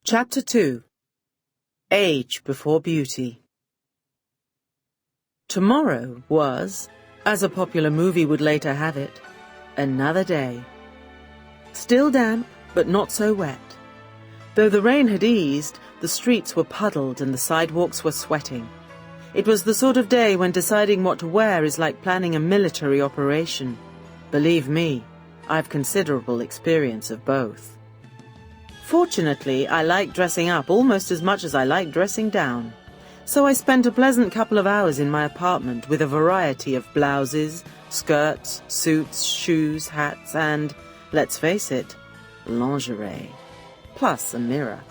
Chapter 2. Age Before Beauty. Tomorrow was, as a popular movie would later have it, another day. Still damp, but not so wet. Though the rain had eased, the streets were puddled and the sidewalks were sweating. It was the sort of day when deciding what to wear is like planning a military operation. Believe me, I've considerable experience of both. Fortunately, I like dressing up almost as much as I like dressing down. So I spent a pleasant couple of hours in my apartment with a variety of blouses, skirts, suits, shoes, hats, and, let's face it, lingerie. Plus a mirror.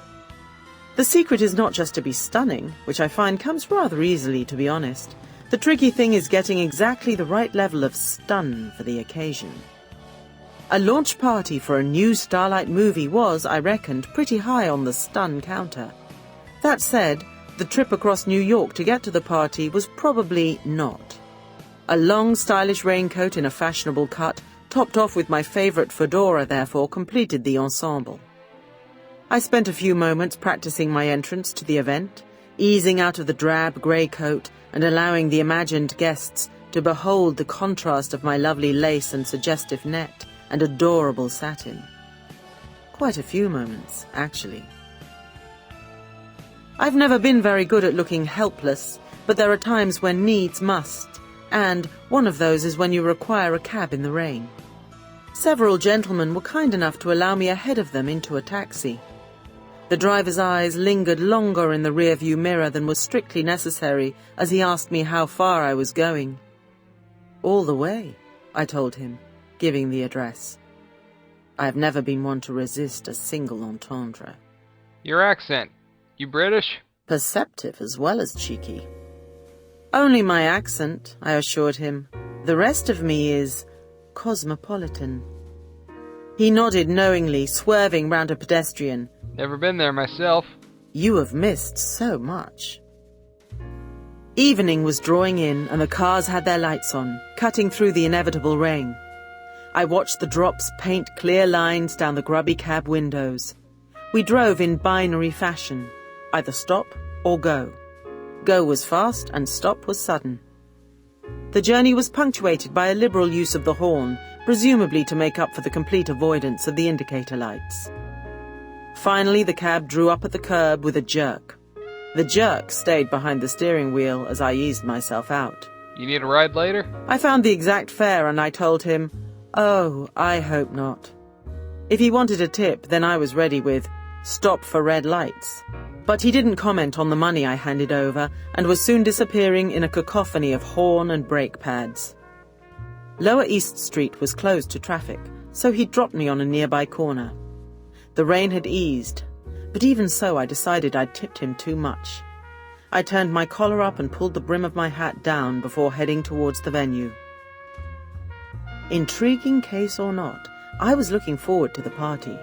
The secret is not just to be stunning, which I find comes rather easily, to be honest. The tricky thing is getting exactly the right level of stun for the occasion. A launch party for a new Starlight movie was, I reckoned, pretty high on the stun counter. That said, the trip across New York to get to the party was probably not. A long, stylish raincoat in a fashionable cut, topped off with my favourite fedora, therefore, completed the ensemble. I spent a few moments practising my entrance to the event, easing out of the drab grey coat and allowing the imagined guests to behold the contrast of my lovely lace and suggestive net and adorable satin. Quite a few moments, actually. I've never been very good at looking helpless, but there are times when needs must, and one of those is when you require a cab in the rain. Several gentlemen were kind enough to allow me ahead of them into a taxi. The driver's eyes lingered longer in the rearview mirror than was strictly necessary as he asked me how far I was going. All the way, I told him, giving the address. I've never been one to resist a single entendre. Your accent. You British? Perceptive as well as cheeky. Only my accent, I assured him. The rest of me is cosmopolitan. He nodded knowingly, swerving round a pedestrian. Never been there myself. You have missed so much. Evening was drawing in and the cars had their lights on, cutting through the inevitable rain. I watched the drops paint clear lines down the grubby cab windows. We drove in binary fashion, either stop or go. Go was fast and stop was sudden. The journey was punctuated by a liberal use of the horn, presumably to make up for the complete avoidance of the indicator lights. Finally, the cab drew up at the curb with a jerk. The jerk stayed behind the steering wheel as I eased myself out. You need a ride later? I found the exact fare and I told him, "Oh, I hope not." If he wanted a tip, then I was ready with, "Stop for red lights." But he didn't comment on the money I handed over and was soon disappearing in a cacophony of horn and brake pads. Lower East Street was closed to traffic, so he dropped me on a nearby corner. The rain had eased, but even so I decided I'd tipped him too much. I turned my collar up and pulled the brim of my hat down before heading towards the venue. Intriguing case or not, I was looking forward to the party.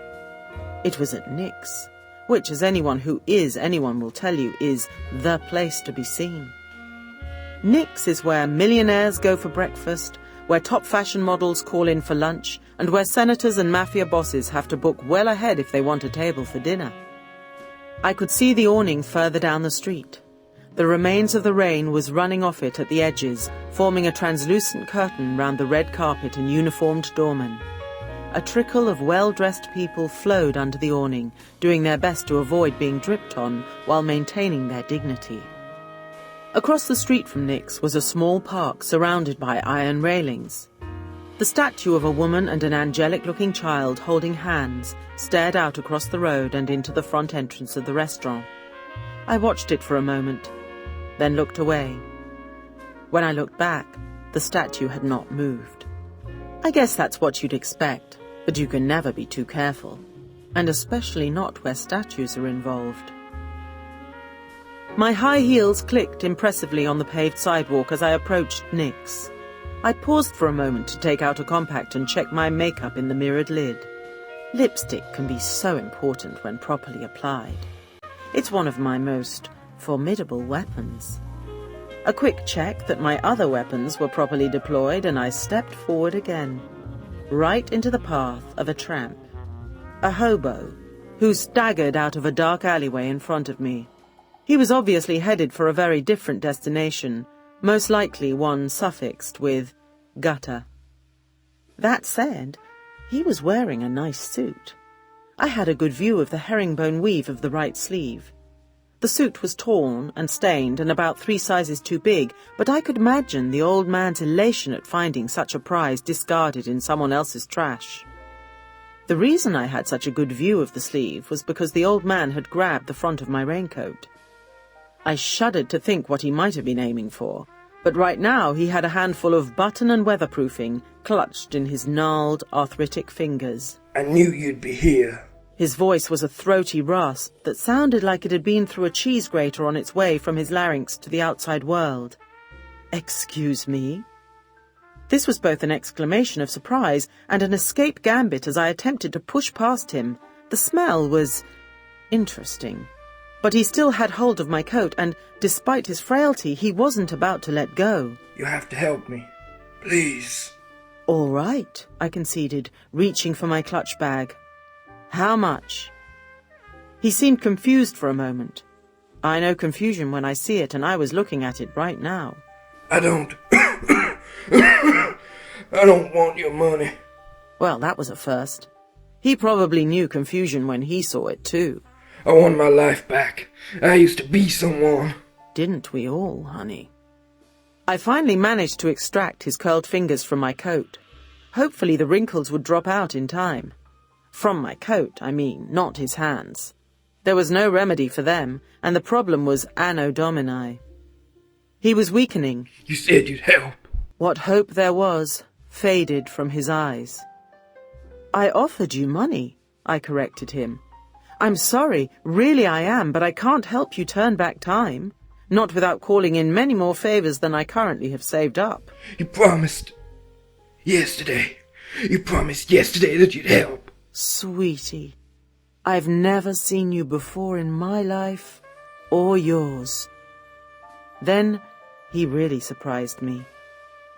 It was at Nick's, which, as anyone who is anyone will tell you, is the place to be seen. Nick's is where millionaires go for breakfast, where top fashion models call in for lunch, and where senators and mafia bosses have to book well ahead if they want a table for dinner. I could see the awning further down the street. The remains of the rain was running off it at the edges, forming a translucent curtain round the red carpet and uniformed doormen. A trickle of well-dressed people flowed under the awning, doing their best to avoid being dripped on while maintaining their dignity. Across the street from Nick's was a small park surrounded by iron railings. The statue of a woman and an angelic-looking child holding hands stared out across the road and into the front entrance of the restaurant. I watched it for a moment, then looked away. When I looked back, the statue had not moved. I guess that's what you'd expect, but you can never be too careful, and especially not where statues are involved. My high heels clicked impressively on the paved sidewalk as I approached Nick's. I paused for a moment to take out a compact and check my makeup in the mirrored lid. Lipstick can be so important when properly applied. It's one of my most formidable weapons. A quick check that my other weapons were properly deployed and I stepped forward again, right into the path of a tramp, a hobo, who staggered out of a dark alleyway in front of me. He was obviously headed for a very different destination, most likely one suffixed with gutter. That said, he was wearing a nice suit. I had a good view of the herringbone weave of the right sleeve. The suit was torn and stained and about 3 sizes too big, but I could imagine the old man's elation at finding such a prize discarded in someone else's trash. The reason I had such a good view of the sleeve was because the old man had grabbed the front of my raincoat. I shuddered to think what he might have been aiming for, but right now he had a handful of button and weatherproofing clutched in his gnarled, arthritic fingers. I knew you'd be here. His voice was a throaty rasp that sounded like it had been through a cheese grater on its way from his larynx to the outside world. "Excuse me?" This was both an exclamation of surprise and an escape gambit as I attempted to push past him. The smell was interesting. But he still had hold of my coat, and despite his frailty, he wasn't about to let go. You have to help me. Please. "All right," I conceded, reaching for my clutch bag. "How much?" He seemed confused for a moment. I know confusion when I see it, and I was looking at it right now. I don't want your money. Well, that was a first. He probably knew confusion when he saw it too. I want my life back. I used to be someone. Didn't we all, honey? I finally managed to extract his curled fingers from my coat. Hopefully the wrinkles would drop out in time. From my coat, I mean, not his hands. There was no remedy for them, and the problem was Anno Domini. He was weakening. You said you'd help. What hope there was faded from his eyes. "I offered you money," I corrected him. "I'm sorry, really I am, but I can't help you turn back time. Not without calling in many more favors than I currently have saved up." You promised yesterday that you'd help. "Sweetie, I've never seen you before in my life or yours." Then he really surprised me.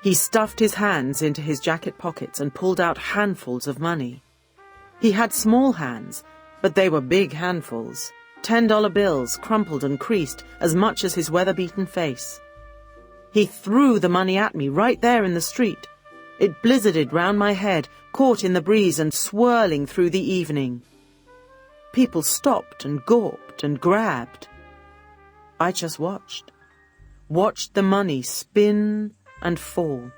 He stuffed his hands into his jacket pockets and pulled out handfuls of money. He had small hands, but they were big handfuls, $10 bills crumpled and creased as much as his weather-beaten face. He threw the money at me right there in the street. It blizzarded round my head, caught in the breeze and swirling through the evening. People stopped and gawped and grabbed. I just watched the money spin and fall.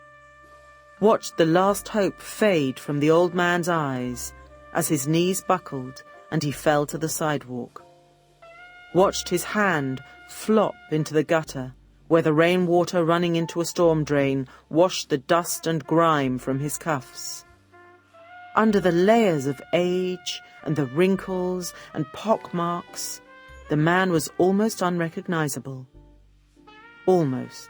Watched the last hope fade from the old man's eyes as his knees buckled and he fell to the sidewalk. Watched his hand flop into the gutter, where the rainwater running into a storm drain washed the dust and grime from his cuffs. Under the layers of age and the wrinkles and pockmarks, the man was almost unrecognizable. Almost.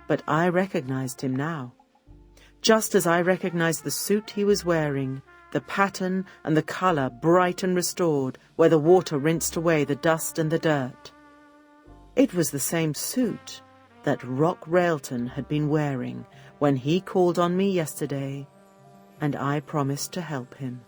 But I recognized him now. Just as I recognized the suit he was wearing, the pattern and the colour bright and restored where the water rinsed away the dust and the dirt. It was the same suit that Rock Railton had been wearing when he called on me yesterday, and I promised to help him.